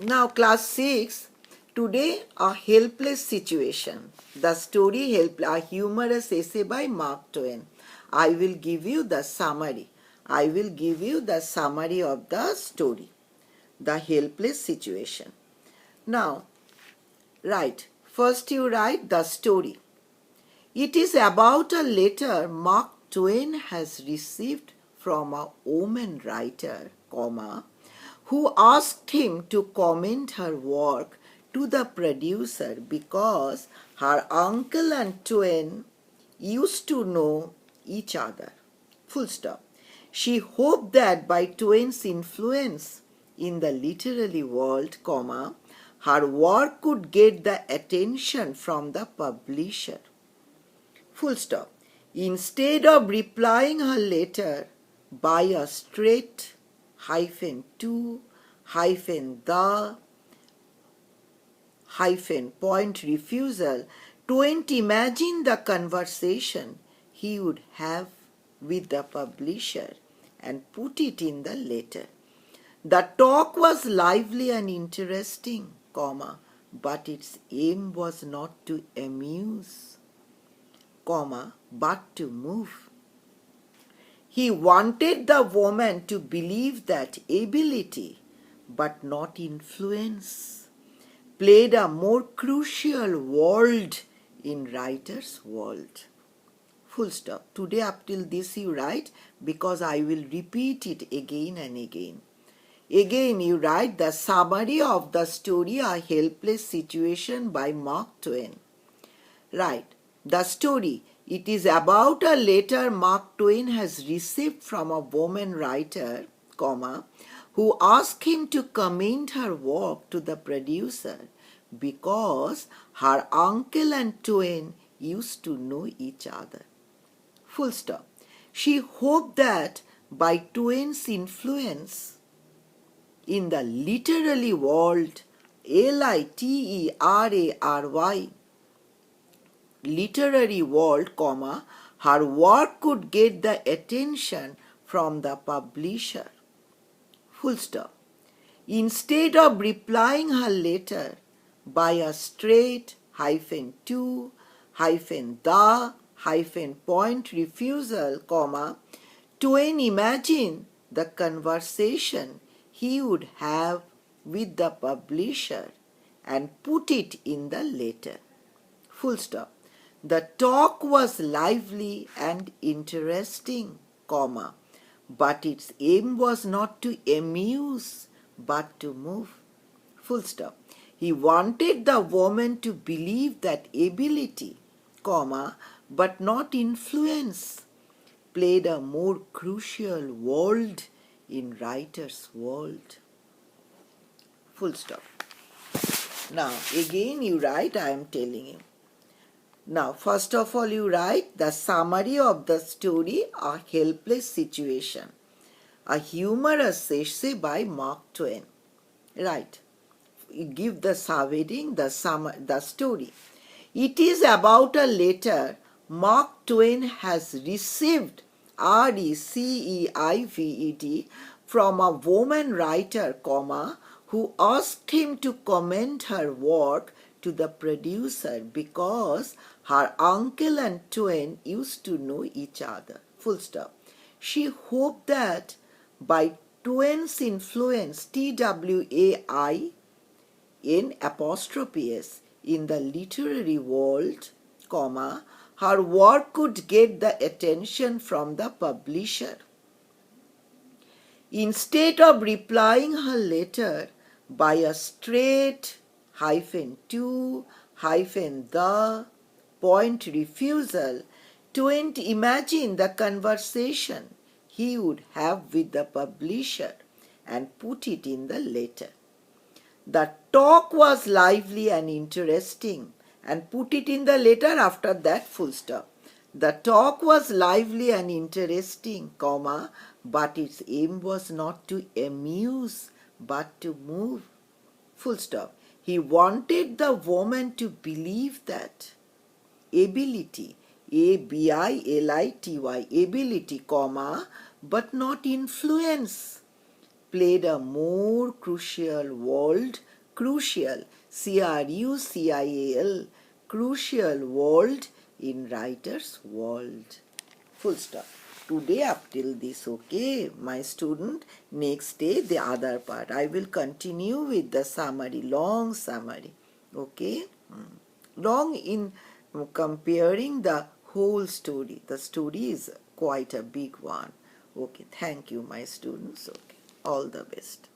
Now, class 6, today a helpless situation. The story a humorous essay by Mark Twain. I will give you the summary. I will give you the summary of the story. The helpless situation. Now, write. First you write the story. It is about a letter Mark Twain has received from a woman writer, who asked him to comment her work to the producer because her uncle and Twain used to know each other. Full stop. She hoped that by Twain's influence in the literary world, her work could get the attention from the publisher. Full stop. Instead of replying her letter by a straight -to -the point refusal, Twain imagined the conversation he would have with the publisher and put it in the letter. The talk was lively and interesting, but its aim was not to amuse, but to move. He wanted the woman to believe that ability, but not influence, played a more crucial role in writer's world. Full stop. Today up till this you write because I will repeat it again and again. Again you write the summary of the story A Helpless Situation by Mark Twain. Write the story. It is about a letter Mark Twain has received from a woman writer, who asked him to commend her work to the producer because her uncle and Twain used to know each other. Full stop. She hoped that by Twain's influence in the literary world, literary literary world, her work could get the attention from the publisher. Full stop. Instead of replying her letter by a straight -to -the point refusal, Twain imagined the conversation he would have with the publisher and put it in the letter. Full stop. The talk was lively and interesting, but its aim was not to amuse, but to move. Full stop. He wanted the woman to believe that ability, but not influence, played a more crucial role in writer's world. Full stop. Now, again you write, I am telling you. Now, first of all, you write the summary of the story, A Helpless Situation, a humorous essay by Mark Twain. Right. You give the subheading, the story. It is about a letter Mark Twain has received, RECEIVED, from a woman writer, who asked him to comment her work to the producer because her uncle and Twain used to know each other. Full stop. She hoped that by Twain's influence, TWAIN', in the literary world, her work could get the attention from the publisher. Instead of replying her letter by a straight -to -the point refusal, Twain imagined the conversation he would have with the publisher and put it in the letter. The talk was lively and interesting, and put it in the letter after that, full stop. The talk was lively and interesting, but its aim was not to amuse, but to move. Full stop. He wanted the woman to believe that ability, ABILITY, ability, but not influence, played a more crucial role crucial, crucial, crucial world in writer's world. Full stop. Today up till this, okay, my student. Next day the other part. I will continue with the summary, long summary, okay. Long in comparing the whole story. The story is quite a big one. Okay, thank you, my students. Okay, all the best.